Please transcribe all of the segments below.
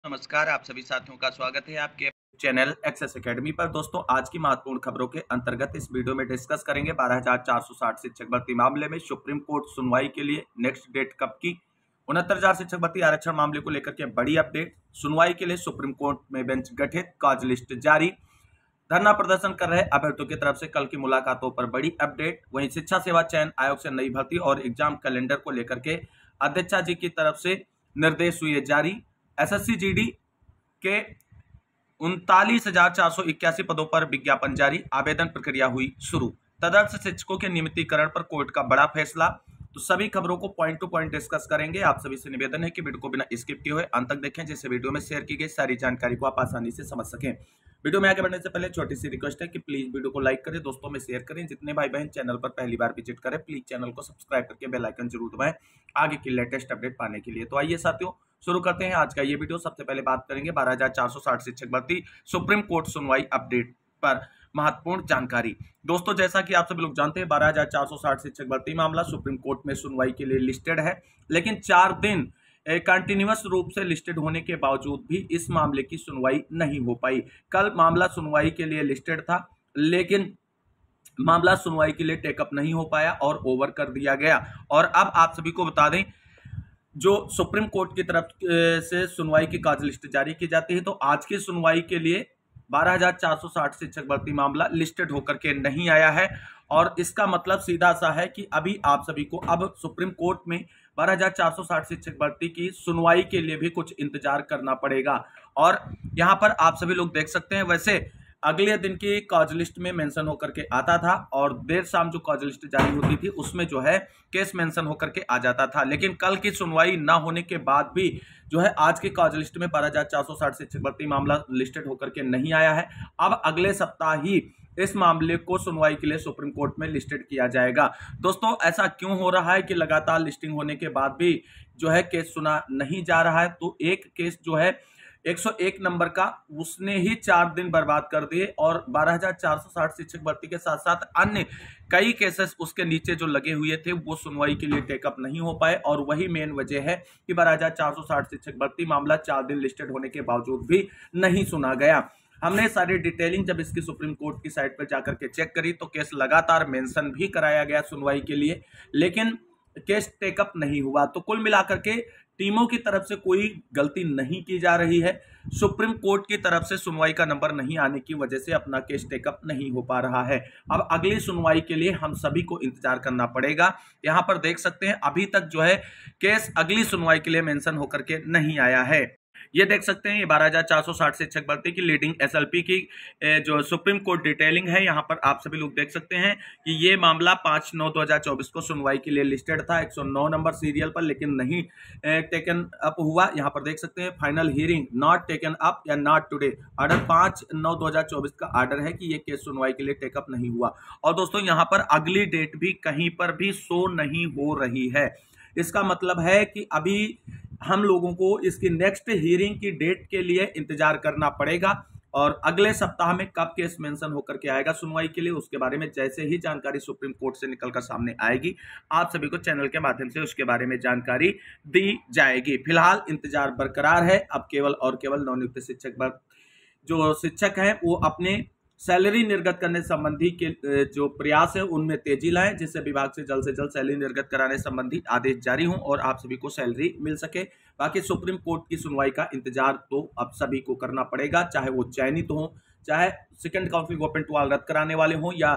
नमस्कार, आप सभी साथियों का स्वागत है आपके चैनल एक्सेस एकेडमी पर। दोस्तों, आज की महत्वपूर्ण खबरों के अंतर्गत इस वीडियो में डिस्कस करेंगे 12,460 शिक्षक भर्ती मामले में सुप्रीम कोर्ट सुनवाई के लिए नेक्स्ट डेट कब की। 69,000 शिक्षक भर्ती आरक्षण मामले को लेकर के बड़ी अपडेट। सुनवाई के लिए सुप्रीम कोर्ट में बेंच गठित, कॉज लिस्ट जारी। धरना प्रदर्शन कर रहे अभ्यर्थियों की तरफ से कल की मुलाकातों पर बड़ी अपडेट। वहीं शिक्षा सेवा चयन आयोग से नई भर्ती और एग्जाम कैलेंडर को लेकर के अध्यक्षा जी की तरफ से निर्देश हुए जारी। एसएससी जीडी के 39,481 पदों पर विज्ञापन जारी, आवेदन प्रक्रिया हुई शुरू। तदर्थ शिक्षकों के नियमितीकरण पर कोर्ट का बड़ा फैसला। तो सभी खबरों को पॉइंट टू पॉइंट डिस्कस करेंगे। आप सभी से निवेदन है कि वीडियो को बिना स्किप किए हुए अंत तक देखें, जिससे वीडियो में शेयर की गई सारी जानकारी को आप आसानी से समझ सकें। वीडियो में आगे बढ़ने से पहले छोटी सी रिक्वेस्ट है कि प्लीज वीडियो को लाइक करें, दोस्तों में शेयर करें। जितने भाई बहन चैनल पर पहली बार विजिट करें, प्लीज चैनल को सब्सक्राइब करके बेल आइकन जरूर दबाएं आगे की लेटेस्ट अपडेट पाने के लिए। तो आइए साथियों, शुरू करते हैं आज का ये वीडियो। सबसे पहले बात करेंगे 12,460 शिक्षक भर्ती सुप्रीम कोर्ट सुनवाई अपडेट पर महत्वपूर्ण जानकारी। दोस्तों, जैसा कि आप सभी लोग जानते हैं, 12,460 शिक्षक भर्ती मामला सुप्रीम कोर्ट में सुनवाई के लिए लिस्टेड है, लेकिन 4 दिन कंटिन्यूअस रूप से लिस्टेड होने के बावजूद भी इस मामले की सुनवाई नहीं हो पाई। कल मामला सुनवाई के लिए लिस्टेड था, लेकिन मामला सुनवाई के लिए टेकअप नहीं हो पाया और ओवर कर दिया गया। और अब आप सभी को बता दें, जो सुप्रीम कोर्ट की तरफ से सुनवाई की कॉज लिस्ट जारी की जाती है, तो आज की सुनवाई के लिए 12,460 शिक्षक भर्ती मामला लिस्टेड होकर के नहीं आया है। और इसका मतलब सीधा सा है कि अभी आप सभी को अब सुप्रीम कोर्ट में 12,460 शिक्षक भर्ती की सुनवाई के लिए भी कुछ इंतजार करना पड़ेगा। और यहां पर आप सभी लोग देख सकते हैं, वैसे अगले दिन की कॉज लिस्ट में मेंशन होकर के आता था और देर शाम जो कॉज लिस्ट जारी होती थी उसमें जो है केस मेंशन होकर के आ जाता था। लेकिन कल की सुनवाई ना होने के बाद भी जो है आज की कॉज लिस्ट में 12,460 शिक्षक भर्ती मामला लिस्टेड होकर के नहीं आया है। अब अगले सप्ताह ही इस मामले को सुनवाई के लिए सुप्रीम कोर्ट में लिस्टेड किया जाएगा। दोस्तों, ऐसा क्यों हो रहा है कि लगातार लिस्टिंग होने के बाद भी जो है केस सुना नहीं जा रहा है? तो एक केस जो है 101 नंबर का, उसने ही 4 दिन बर्बाद कर दिए और 12,460 शिक्षक भर्ती के साथ साथ अन्य कई केसेस उसके नीचे जो लगे हुए थे वो सुनवाई के लिए टेकअप नहीं हो पाए। और वही मेन वजह है कि 12,460 शिक्षक भर्ती मामला 4 दिन लिस्टेड होने के बावजूद भी नहीं सुना गया। हमने सारी डिटेलिंग जब इसकी सुप्रीम कोर्ट की साइट पर जाकर के चेक करी तो केस लगातार मेंशन भी कराया गया सुनवाई के लिए, लेकिन केस टेकअप नहीं हुआ। तो कुल मिलाकर के टीमों की तरफ से कोई गलती नहीं की जा रही है, सुप्रीम कोर्ट की तरफ से सुनवाई का नंबर नहीं आने की वजह से अपना केस टेकअप नहीं हो पा रहा है। अब अगली सुनवाई के लिए हम सभी को इंतजार करना पड़ेगा। यहां पर देख सकते हैं अभी तक जो है केस अगली सुनवाई के लिए मेंशन होकर के नहीं आया है। ये देख सकते हैं, ये 12,460 शिक्षक भर्ती की लीडिंग एसएलपी की जो सुप्रीम कोर्ट डिटेलिंग है। यहाँ पर आप सभी लोग देख सकते हैं कि ये मामला 5/9/2024 को सुनवाई के लिए लिस्टेड था 109 नंबर सीरियल पर, लेकिन नहीं टेकन अप हुआ। यहाँ पर देख सकते हैं, final hearing not taken up या नॉट टुडे। ऑर्डर 5/9/2024 का ऑर्डर है कि ये केस सुनवाई के लिए टेकअप नहीं हुआ। और दोस्तों, यहाँ पर अगली डेट भी कहीं पर भी शो नहीं हो रही है। इसका मतलब है कि अभी हम लोगों को इसकी नेक्स्ट हियरिंग की डेट के लिए इंतजार करना पड़ेगा। और अगले सप्ताह में कब केस मेंशन होकर के आएगा सुनवाई के लिए, उसके बारे में जैसे ही जानकारी सुप्रीम कोर्ट से निकलकर सामने आएगी, आप सभी को चैनल के माध्यम से उसके बारे में जानकारी दी जाएगी। फिलहाल इंतजार बरकरार है। अब केवल और केवल नवनियुक्त शिक्षक जो शिक्षक हैं वो अपने सैलरी निर्गत करने संबंधी के जो प्रयास है उनमें तेजी लाएं, जिससे विभाग से जल्द सैलरी निर्गत कराने संबंधी आदेश जारी हों और आप सभी को सैलरी मिल सके। बाकी सुप्रीम कोर्ट की सुनवाई का इंतजार तो अब सभी को करना पड़ेगा, चाहे वो चयनित हो, चाहे second counselling open to all रद्द कराने वाले हों, या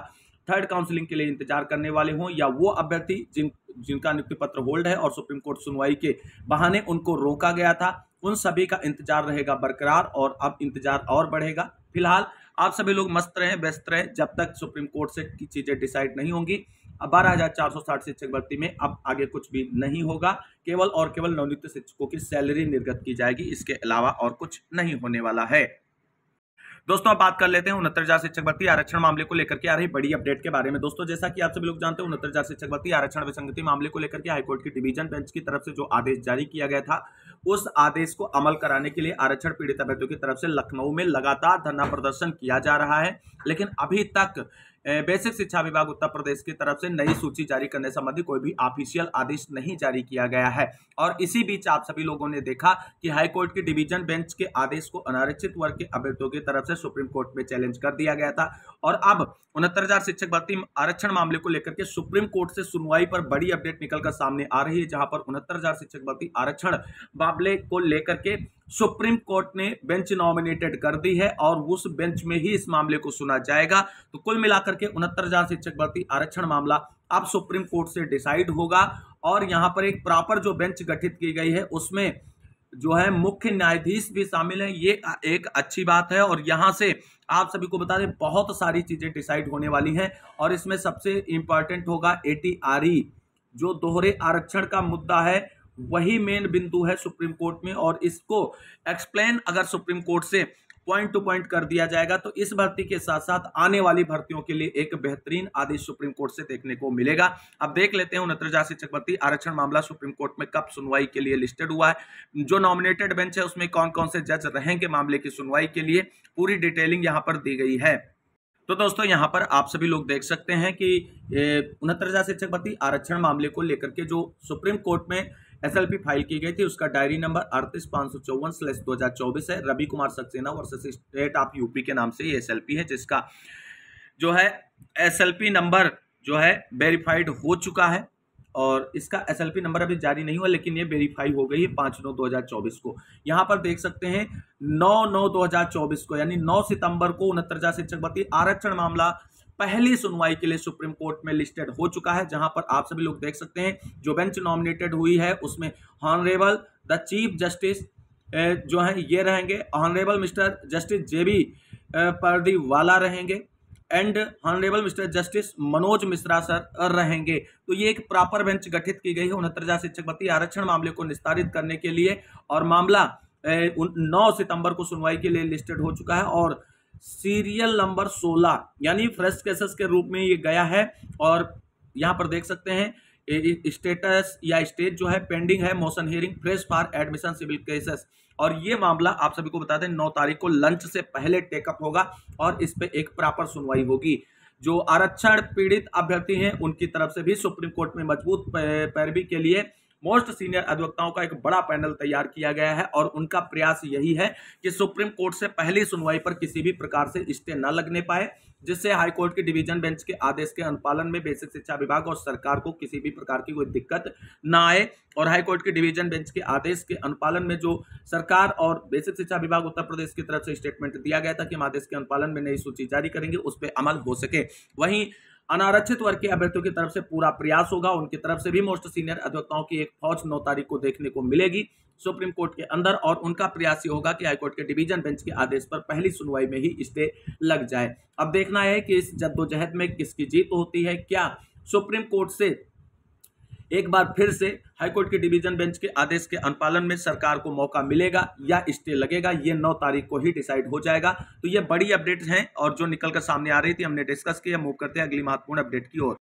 थर्ड काउंसलिंग के लिए इंतजार करने वाले हों, या वो अभ्यर्थी जिनका नियुक्ति पत्र होल्ड है और सुप्रीम कोर्ट सुनवाई के बहाने उनको रोका गया था, उन सभी का इंतजार रहेगा बरकरार और अब इंतजार और बढ़ेगा। फिलहाल आप सभी लोग मस्त रहें, व्यस्त रहें, जब तक सुप्रीम कोर्ट से की चीजें डिसाइड नहीं होंगी। 12,460 शिक्षक भर्ती में अब आगे कुछ भी नहीं होगा, केवल और केवल नवनियुक्त शिक्षकों की सैलरी निर्गत की जाएगी, इसके अलावा और कुछ नहीं होने वाला है। दोस्तों, अब बात कर लेते हैं 69,000 शिक्षक भर्ती आरक्षण मामले को लेकर के आ रही बड़ी अपडेट के बारे में। दोस्तों, जैसा कि आप सभी लोग जानते हैं, 69,000 शिक्षक भर्ती आरक्षण विसंगति मामले को लेकर के हाईकोर्ट की डिवीजन बेंच की तरफ से जो आदेश जारी किया गया था, उस आदेश को अमल कराने के लिए आरक्षण पीड़ित अभ्यर्थियों की तरफ से लखनऊ में लगातार धरना प्रदर्शन किया जा रहा है, लेकिन अभी तक बेसिक शिक्षा विभाग उत्तर प्रदेश की तरफ से नई सूची जारी करने संबंधी कोई भी ऑफिशियल आदेश नहीं जारी किया गया है। और इसी बीच आप सभी लोगों ने देखा कि हाईकोर्ट की डिवीजन बेंच के आदेश को अनारक्षित वर्ग के अभ्यर्थियों की तरफ से सुप्रीम कोर्ट में चैलेंज कर दिया गया था। और अब 69,000 शिक्षक भर्ती आरक्षण मामले को लेकर के सुप्रीम कोर्ट से सुनवाई पर बड़ी अपडेट निकलकर सामने आ रही है, जहां पर 69,000 शिक्षक भर्ती आरक्षण मामले को लेकर के सुप्रीम कोर्ट ने बेंच नॉमिनेटेड कर दी है और उस बेंच में ही इस मामले को सुना जाएगा। तो कुल मिलाकर के 69,000 शिक्षक भर्ती आरक्षण मामला अब सुप्रीम कोर्ट से डिसाइड होगा। और यहां पर एक प्रॉपर जो बेंच गठित की गई है उसमें जो है मुख्य न्यायाधीश भी शामिल है, ये एक अच्छी बात है। और यहां से आप सभी को बता दें बहुत सारी चीजें डिसाइड होने वाली हैं और इसमें सबसे इंपॉर्टेंट होगा ATRE, जो दोहरे आरक्षण का मुद्दा है, वही मेन बिंदु है सुप्रीम कोर्ट में। और इसको एक्सप्लेन अगर सुप्रीम कोर्ट से पॉइंट टू पॉइंट कर दिया जाएगा तो इस भर्ती के साथ साथ आने वाली भर्तियों के लिए एक बेहतरीन आदेश सुप्रीम कोर्ट से देखने को मिलेगा। अब देख लेते हैं 69,000 शिक्षक भर्ती आरक्षण मामला सुप्रीम कोर्ट में कब सुनवाई के लिए लिस्टेड हुआ है, जो नॉमिनेटेड बेंच है उसमें कौन कौन से जज रहेंगे मामले की सुनवाई के लिए, पूरी डिटेलिंग यहां पर दी गई है। तो दोस्तों यहां पर आप सभी लोग देख सकते हैं कि 69,000 शिक्षक भर्ती आरक्षण मामले को लेकर के जो सुप्रीम कोर्ट में SLP फाइल की गई थी उसका डायरी नंबर 38,554/2024 है। Ravi Kumar Saxena versus state of UP के नाम से ये SLP है, जिसका जो है SLP नंबर जो है वेरीफाइड हो चुका है। और इसका SLP नंबर अभी जारी नहीं हुआ लेकिन ये वेरीफाई हो गई है 5/9/2024 को। यहां पर देख सकते हैं 9/9/2024 को यानी 9 सितंबर को 69,000 शिक्षक भर्ती आरक्षण मामला पहली सुनवाई के लिए सुप्रीम कोर्ट में लिस्टेड हो चुका है, जहां पर आप सभी लोग देख सकते हैं जो बेंच नॉमिनेटेड हुई है उसमें ऑनरेबल द चीफ जस्टिस जो है ये रहेंगे, honourable mister justice JB Pardiwala रहेंगे and honourable mister justice Manoj Mishra sir रहेंगे। तो ये एक प्रॉपर बेंच गठित की गई है 69,000 शिक्षक भर्ती आरक्षण मामले को निस्तारित करने के लिए। और मामला 9 सितंबर को सुनवाई के लिए लिस्टेड हो चुका है और सीरियल नंबर 16 यानी फ्रेश केसेस के रूप में ये गया है। और यहां पर देख सकते हैं स्टेटस या स्टेज जो है पेंडिंग है motion hearing fresh for admission civil cases. और ये मामला आप सभी को बता दें 9 तारीख को लंच से पहले टेकअप होगा और इस पे एक प्रॉपर सुनवाई होगी। जो आरक्षण पीड़ित अभ्यर्थी हैं उनकी तरफ से भी सुप्रीम कोर्ट में मजबूत पैरवी के लिए मोस्ट सीनियर अधिवक्ताओं का एक बड़ा पैनल तैयार किया गया है और उनका प्रयास यही है कि सुप्रीम कोर्ट से पहली सुनवाई पर किसी भी प्रकार से स्टे न लगने पाए, जिससे हाईकोर्ट की डिवीजन बेंच के आदेश के अनुपालन में बेसिक शिक्षा विभाग और सरकार को किसी भी प्रकार की कोई दिक्कत ना आए। और हाईकोर्ट की डिवीजन बेंच के आदेश के अनुपालन में जो सरकार और बेसिक शिक्षा विभाग उत्तर प्रदेश की तरफ से स्टेटमेंट दिया गया था कि हम आदेश के अनुपालन में नई सूची जारी करेंगे, उस पर अमल हो सके। वहीं अनारक्षित वर्ग के अभ्यर्थियों की तरफ से पूरा प्रयास होगा, उनकी तरफ से भी मोस्ट सीनियर अधिवक्ताओं की एक फौज 9 तारीख को देखने को मिलेगी सुप्रीम कोर्ट के अंदर। और उनका प्रयास ये होगा कि हाईकोर्ट के डिवीजन बेंच के आदेश पर पहली सुनवाई में ही स्टे लग जाए। अब देखना है कि इस जद्दोजहद में किसकी जीत होती है, क्या सुप्रीम कोर्ट से एक बार फिर से हाईकोर्ट के डिवीजन बेंच के आदेश के अनुपालन में सरकार को मौका मिलेगा या स्टे लगेगा, ये 9 तारीख को ही डिसाइड हो जाएगा। तो ये बड़ी अपडेट्स हैं और जो निकलकर सामने आ रही थी हमने डिस्कस किया। मूव करते हैं अगली महत्वपूर्ण अपडेट की ओर।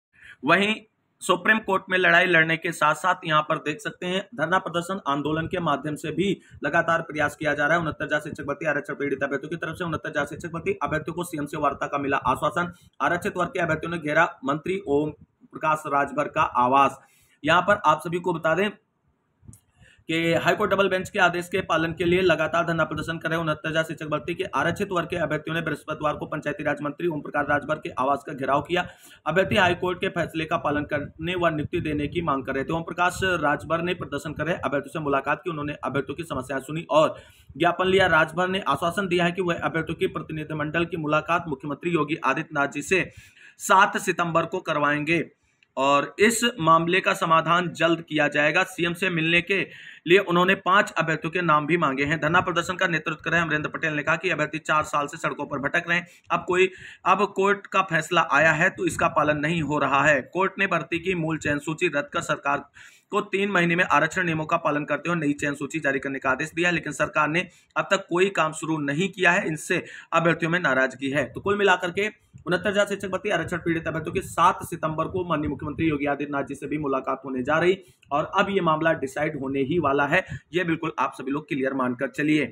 वहीं सुप्रीम कोर्ट में लड़ाई लड़ने के साथ साथ यहां पर देख सकते हैं धरना प्रदर्शन आंदोलन के माध्यम से भी लगातार प्रयास किया जा रहा है। 69,000 शिक्षक भर्ती आरक्षण पीड़ित अभ्यर्थियों की तरफ से 69,000 शिक्षक भर्ती अभ्यर्थियों को सीएम से वार्ता का मिला आश्वासन। आरक्षित वर्ग के अभ्यर्थियों ने घेरा मंत्री ओम प्रकाश राजभर का आवास। यहां पर आप सभी को बता दें कि हाईकोर्ट डबल बेंच के आदेश के पालन के लिए लगातार धरना प्रदर्शन कर रहे 69,000 शिक्षक भर्ती के आरक्षित वर्ग के अभ्यर्थियों ने बृहस्पतिवार को पंचायती राज मंत्री ओम प्रकाश राजभर के आवास का घेराव किया। अभ्यर्थी हाईकोर्ट के फैसले का पालन करने व नियुक्ति देने की मांग कर रहे थे। ओम प्रकाश राजभर ने प्रदर्शन कर रहे अभ्यर्थियों से मुलाकात की, उन्होंने अभ्यर्थियों की समस्याएं सुनी और ज्ञापन लिया। राजभर ने आश्वासन दिया है कि वह अभ्यर्थियों की प्रतिनिधिमंडल की मुलाकात मुख्यमंत्री योगी आदित्यनाथ जी से 7 सितंबर को करवाएंगे और इस मामले का समाधान जल्द किया जाएगा। सीएम से मिलने के लिए उन्होंने 5 अभ्यर्थियों के नाम भी मांगे हैं। धरना प्रदर्शन का नेतृत्व कर रहे अमरेंद्र पटेल ने कहा कि अभ्यर्थी 4 साल से सड़कों पर भटक रहे हैं। अब कोर्ट का फैसला आया है तो इसका पालन नहीं हो रहा है। कोर्ट ने भर्ती की मूल चयन सूची रद्द कर सरकार को 3 महीने में आरक्षण नियमों का पालन करते हुए नई चयन सूची जारी करने का आदेश दिया है, लेकिन सरकार ने अब तक कोई काम शुरू नहीं किया है। इनसे अभ्यर्थियों में नाराजगी है। तो कुल मिलाकर के 69,000 शिक्षक भर्ती आरक्षण पीड़ित अभ्यर्थियों की 7 सितंबर को माननीय मुख्यमंत्री योगी आदित्यनाथ जी से भी मुलाकात होने जा रही और अब ये मामला डिसाइड होने ही वाला है। ये बिल्कुल आप सभी लोग क्लियर मानकर चलिए।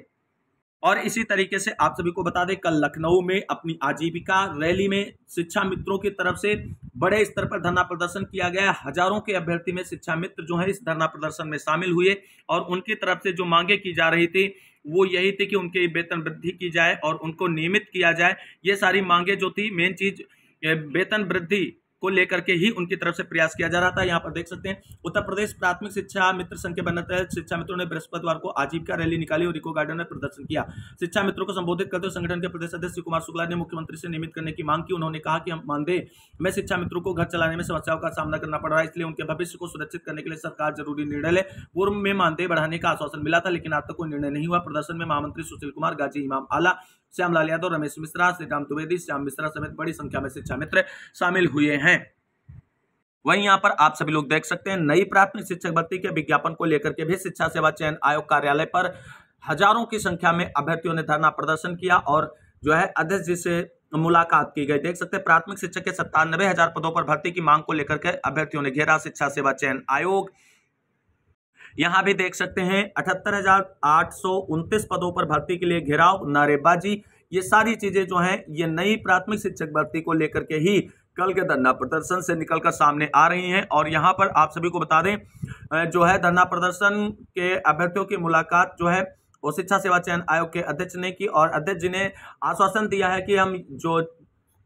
और इसी तरीके से आप सभी को बता दें, कल लखनऊ में अपनी आजीविका रैली में शिक्षा मित्रों की तरफ से बड़े स्तर पर धरना प्रदर्शन किया गया। हजारों के अभ्यर्थी में शिक्षा मित्र जो है इस धरना प्रदर्शन में शामिल हुए और उनकी तरफ से जो मांगे की जा रही थी वो यही थी कि उनके वेतन वृद्धि की जाए और उनको नियमित किया जाए। ये सारी मांगे जो थी, मेन चीज वेतन वृद्धि को लेकर के ही उनकी तरफ से प्रयास किया जा रहा था। यहाँ पर देख सकते हैं, उत्तर प्रदेश प्राथमिक शिक्षा मित्र संघ के बनने तहत शिक्षा मित्रों ने बृहस्पतिवार को आजीविका रैली निकाली और इको गार्डन में प्रदर्शन किया। शिक्षा मित्रों को संबोधित करते हुए संगठन के प्रदेश अध्यक्ष शिव कुमार शुक्ला ने मुख्यमंत्री से नियमित करने की मांग की। उन्होंने कहा कि हम मानदेय में शिक्षा मित्रों को घर चलाने में समस्याओं का सामना करना पड़ रहा है, इसलिए उनके भविष्य को सुरक्षित करने के लिए सरकार जरूरी निर्णय ले। पूर्व में मानदेय बढ़ाने का आश्वासन मिला था, लेकिन आज तक कोई निर्णय नहीं हुआ। प्रदर्शन में महामंत्री सुशील कुमार, गाजी इमाम आला, श्यामलाल यादव, रमेश मिश्रा, श्रीराम द्विवेदी, श्याम मिश्रा समेत बड़ी संख्या में शिक्षा मित्र शामिल हुए हैं। वहीं यहाँ पर आप सभी लोग देख सकते हैं, नई प्राथमिक शिक्षक भर्ती के विज्ञापन को लेकर के भी शिक्षा सेवा चयन आयोग कार्यालय पर हजारों की संख्या में अभ्यर्थियों ने धरना प्रदर्शन किया और जो है अध्यक्ष जी से मुलाकात की गई। देख सकते हैं, प्राथमिक शिक्षक के 97,000 पदों पर भर्ती की मांग को लेकर के अभ्यर्थियों ने घेरा शिक्षा सेवा चयन आयोग। यहां भी देख सकते हैं 78,829 पदों पर भर्ती के लिए घेराव, नारेबाजी, ये सारी चीजें जो हैं ये नई प्राथमिक शिक्षक भर्ती को लेकर के ही कल के धरना प्रदर्शन से निकलकर सामने आ रही हैं। और यहां पर आप सभी को बता दें, जो है धरना प्रदर्शन के अभ्यर्थियों की मुलाकात जो है वो शिक्षा सेवा चयन आयोग के अध्यक्ष ने की और अध्यक्ष जी ने आश्वासन दिया है कि हम जो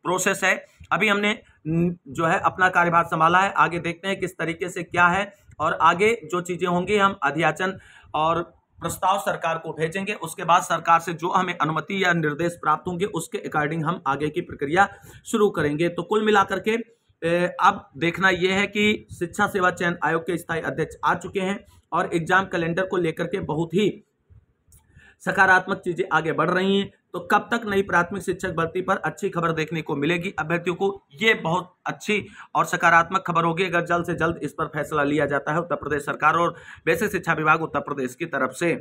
प्रोसेस है, अभी हमने जो है अपना कार्यभार संभाला है, आगे देखते हैं किस तरीके से क्या है और आगे जो चीजें होंगी हम अध्याचन और प्रस्ताव सरकार को भेजेंगे। उसके बाद सरकार से जो हमें अनुमति या निर्देश प्राप्त होंगे उसके अकॉर्डिंग हम आगे की प्रक्रिया शुरू करेंगे। तो कुल मिलाकर के अब देखना यह है कि शिक्षा सेवा चयन आयोग के स्थायी अध्यक्ष आ चुके हैं और एग्जाम कैलेंडर को लेकर के बहुत ही सकारात्मक चीजें आगे बढ़ रही हैं। तो कब तक नई प्राथमिक शिक्षक भर्ती पर अच्छी खबर देखने को मिलेगी अभ्यर्थियों को, ये बहुत अच्छी और सकारात्मक खबर होगी अगर जल्द से जल्द इस पर फैसला लिया जाता है उत्तर प्रदेश सरकार और वैसे शिक्षा विभाग उत्तर प्रदेश की तरफ से।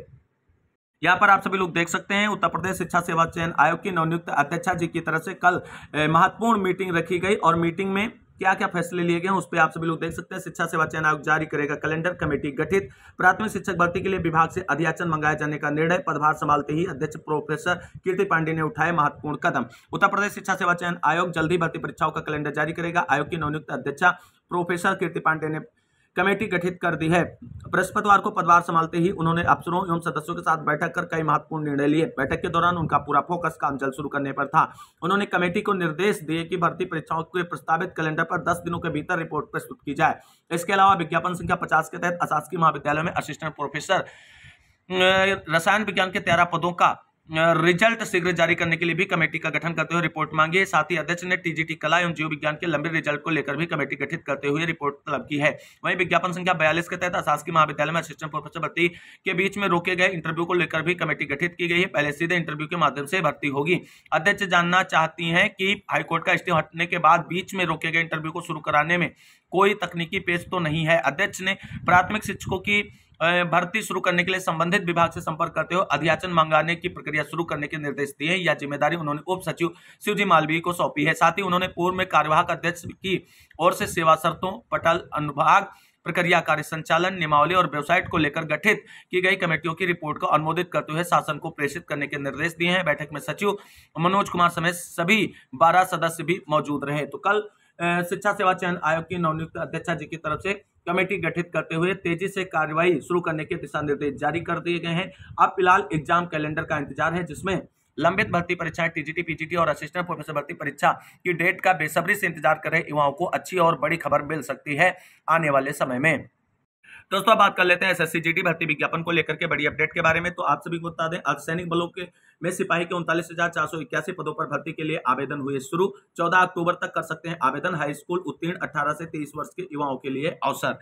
यहाँ पर आप सभी लोग देख सकते हैं, उत्तर प्रदेश शिक्षा सेवा चयन आयोग की नवनियुक्त अध्यक्षा जी की तरफ से कल महत्वपूर्ण मीटिंग रखी गई और मीटिंग में क्या क्या फैसले लिए गए उस पर आप सभी लोग देख सकते हैं। शिक्षा सेवा चयन आयोग जारी करेगा कैलेंडर, कमेटी गठित, प्राथमिक शिक्षक भर्ती के लिए विभाग से अध्याचन मंगाए जाने का निर्णय, पदभार संभालते ही अध्यक्ष प्रोफेसर कीर्ति पांडे ने उठाए महत्वपूर्ण कदम। उत्तर प्रदेश शिक्षा सेवा चयन आयोग जल्द ही भर्ती परीक्षाओं का कैलेंडर जारी करेगा। आयोग की नवनियुक्त अध्यक्षा प्रोफेसर कीर्ति पांडे ने कमेटी गठित कर दी है। बृहस्पतिवार को पदभार संभालते ही उन्होंने अफसरों एवं सदस्यों के साथ बैठक कर कई महत्वपूर्ण निर्णय लिए। बैठक के दौरान उनका पूरा फोकस काम जल्द शुरू करने पर था। उन्होंने कमेटी को निर्देश दिए कि भर्ती परीक्षाओं के प्रस्तावित कैलेंडर पर 10 दिनों के भीतर रिपोर्ट प्रस्तुत की जाए। इसके अलावा विज्ञापन संख्या 50 के तहत अशासकीय महाविद्यालय में असिस्टेंट प्रोफेसर रसायन विज्ञान के 13 पदों का रिजल्ट शीघ्र जारी करने के लिए भी कमेटी का गठन करते हुए रिपोर्ट मांगी है। साथ ही अध्यक्ष ने टीजीटी कला एवं जीव विज्ञान के लंबे रिजल्ट को लेकर भी कमेटी गठित करते हुए रिपोर्ट तलब की है। वहीं विज्ञापन संख्या 42 के तहत अशासकीय महाविद्यालय में असिस्टेंट प्रोफेसर भर्ती के बीच में रोके गए इंटरव्यू को लेकर भी कमेटी गठित की गई है। पहले सीधे इंटरव्यू के माध्यम से भर्ती होगी। अध्यक्ष जानना चाहती है कि हाईकोर्ट का स्टे हटने के बाद बीच में रोके गए इंटरव्यू को शुरू कराने में कोई तकनीकी पेश तो नहीं है। अध्यक्ष ने प्राथमिक शिक्षकों की भर्ती शुरू करने के लिए संबंधित विभाग से संपर्क करते हुए अध्याचन मंगाने की प्रक्रिया शुरू करने के निर्देश दिए। यह जिम्मेदारी उन्होंने उप सचिव शिवजी मालवीय को सौंपी है। साथ ही उन्होंने पूर्व में कार्यवाहक अध्यक्ष की ओर से सेवा शर्तों, पटल, अनुभाग, प्रक्रिया, कार्य संचालन, नियमावली और वेबसाइट को लेकर गठित की गई कमेटियों की रिपोर्ट को अनुमोदित करते हुए शासन को प्रेषित करने के निर्देश दिए हैं। बैठक में सचिव मनोज कुमार समेत सभी 12 सदस्य भी मौजूद रहे। तो कल शिक्षा सेवा चयन आयोग की नवनियुक्त अध्यक्षा जी की तरफ से कमेटी गठित करते हुए तेजी से कार्रवाई शुरू करने के दिशा निर्देश जारी कर दिए गए हैं। अब फिलहाल एग्जाम कैलेंडर का इंतजार है, जिसमें लंबित भर्ती परीक्षाएं, टीजीटी, पीजीटी और असिस्टेंट प्रोफेसर भर्ती परीक्षा की डेट का बेसब्री से इंतजार कर रहे युवाओं को अच्छी और बड़ी खबर मिल सकती है आने वाले समय में। दोस्तों बात कर लेते हैं एसएससी जीडी भर्ती विज्ञापन को लेकर के बड़ी अपडेट के बारे में। तो आप सभी को बता दें, अर्धसैनिक बलों के में सिपाही के 39,481 पदों पर भर्ती के लिए आवेदन हुए शुरू। 14 अक्टूबर तक कर सकते हैं आवेदन। हाई स्कूल उत्तीर्ण 18 से 23 वर्ष के युवाओं के लिए अवसर।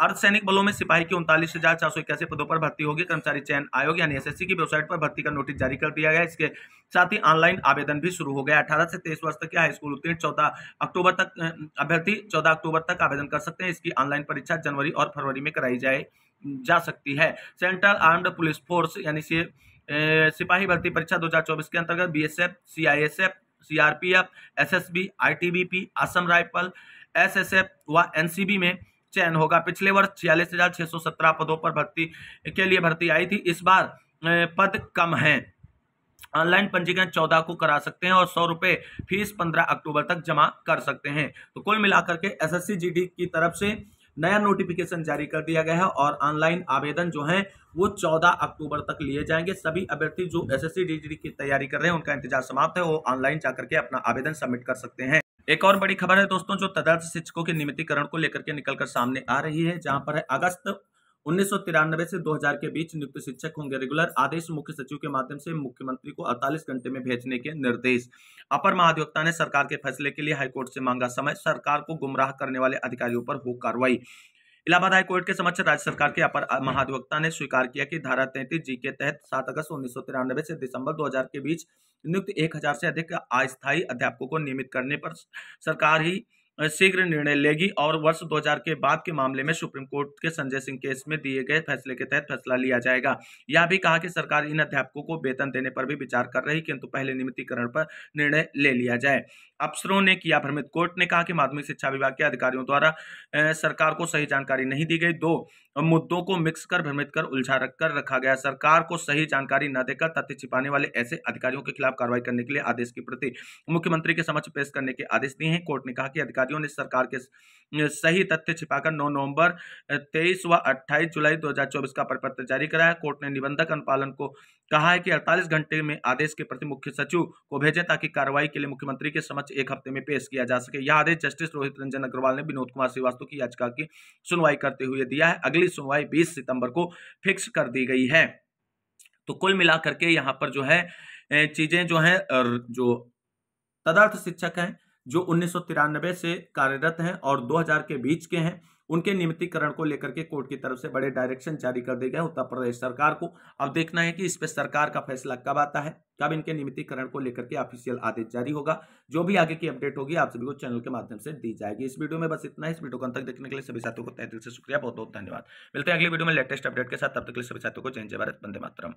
अर्धसैनिक बलों में सिपाही की 39,481 पदों पर भर्ती होगी। कर्मचारी चयन आयोग यानी एसएससी की वेबसाइट पर भर्ती का नोटिस जारी कर दिया गया। इसके साथ ही ऑनलाइन आवेदन भी शुरू हो गया। 18 से 23 वर्ष तक के हाई स्कूल उत्तीर्ण 14 अक्टूबर तक अभ्यर्थी 14 अक्टूबर तक आवेदन कर सकते हैं। इसकी ऑनलाइन परीक्षा जनवरी और फरवरी में कराई जा सकती है। सेंट्रल आर्म्ड पुलिस फोर्स यानी सिपाही भर्ती परीक्षा 2024 के अंतर्गत BSF, CISF, CRPF, SSB, ITBP, Assam rifle, SSF व एनसीबी में चयन होगा। पिछले वर्ष 46,617 पदों पर भर्ती के लिए भर्ती आई थी। इस बार पद कम हैं। ऑनलाइन पंजीकरण 14 को करा सकते हैं और 100 रुपये फीस 15 अक्टूबर तक जमा कर सकते हैं। तो कुल मिलाकर के एसएससी जीडी की तरफ से नया नोटिफिकेशन जारी कर दिया गया है और ऑनलाइन आवेदन जो है वो 14 अक्टूबर तक लिए जाएंगे। सभी अभ्यर्थी जो एसएससी जीडी की तैयारी कर रहे हैं उनका इंतजार समाप्त है, वो ऑनलाइन जाकर के अपना आवेदन सबमिट कर सकते हैं। एक और बड़ी खबर है दोस्तों, जो तदर्थ शिक्षकों के नियमितीकरण को लेकर के निकलकर सामने आ रही है, जहां पर है अगस्त 1993 से 2000 के बीच नियुक्त शिक्षक होंगे रेगुलर। आदेश मुख्य सचिव के माध्यम से मुख्यमंत्री को 48 घंटे में भेजने के निर्देश। अपर महाधिवक्ता ने सरकार के फैसले के लिए हाईकोर्ट से मांगा समय, सरकार को गुमराह करने वाले अधिकारियों पर हो कार्रवाई। इलाहाबाद हाईकोर्ट के समक्ष राज्य सरकार के अपर महाधिवक्ता ने स्वीकार किया कि धारा 33 जी के तहत 7 अगस्त 1993 से दिसंबर 2000 के बीच नियुक्त 1000 से अधिक अस्थायी अध्यापकों को नियमित करने पर सरकार ही शीघ्र निर्णय लेगी और वर्ष 2000 के बाद के मामले में सुप्रीम कोर्ट के संजय सिंह केस में दिए गए फैसले के तहत फैसला लिया जाएगा। यह भी कहा कि सरकार इन अध्यापकों को वेतन देने पर भी विचार कर रही, किंतु पहले नियमितीकरण पर निर्णय ले लिया जाए। अफसरों ने किया भ्रमित। कोर्ट ने कहा कि माध्यमिक शिक्षा विभाग के अधिकारियों द्वारा सरकार को सही जानकारी नहीं दी गई। 2 मुद्दों को मिक्स कर भ्रमित कर उलझा कर रखा गया। सरकार को सही जानकारी न देकर तथ्य छिपाने वाले ऐसे अधिकारियों के खिलाफ कार्रवाई करने के लिए आदेश की प्रति मुख्यमंत्री के समक्ष पेश करने के आदेश दिए हैं। कोर्ट ने कहा कि अधिकारियों ने सरकार के सही तथ्य छिपाकर 9 नवंबर 23 व 28 जुलाई 2024 का परिपत्र जारी कराया। कोर्ट ने निबंधक अनुपालन को कहा है कि 48 घंटे में आदेश के प्रति मुख्य सचिव को भेजें ताकि कार्रवाई के लिए मुख्यमंत्री के समक्ष 1 हफ्ते में पेश किया जा सके। यह आदेश जस्टिस रोहित रंजन अग्रवाल ने विनोद कुमार श्रीवास्तव की याचिका की सुनवाई करते हुए दिया है। अगली सुनवाई 20 सितंबर को फिक्स कर दी गई है। तो कुल मिलाकर के यहाँ पर जो है चीजें जो है, जो तदर्थ शिक्षक हैं जो 1993 से कार्यरत हैं और 2000 के बीच के हैं, उनके नियमितीकरण को लेकर के कोर्ट की तरफ से बड़े डायरेक्शन जारी कर दिए गए उत्तर प्रदेश सरकार को। अब देखना है कि इस पे सरकार का फैसला कब आता है, कब इनके नियमितीकरण को लेकर के ऑफिशियल आदेश जारी होगा। जो भी आगे की अपडेट होगी आप सभी को चैनल के माध्यम से दी जाएगी। इस वीडियो में बस इतना है। इस वीडियो को अंत तक देखने के लिए सभी साथियों को तहे दिल से शुक्रिया, बहुत बहुत धन्यवाद। मिलते हैं अगली वीडियो में लेटेस्ट अपडेट के साथ, तब तक के लिए सभी साथियों को जय जय भारत, वंदे मातरम।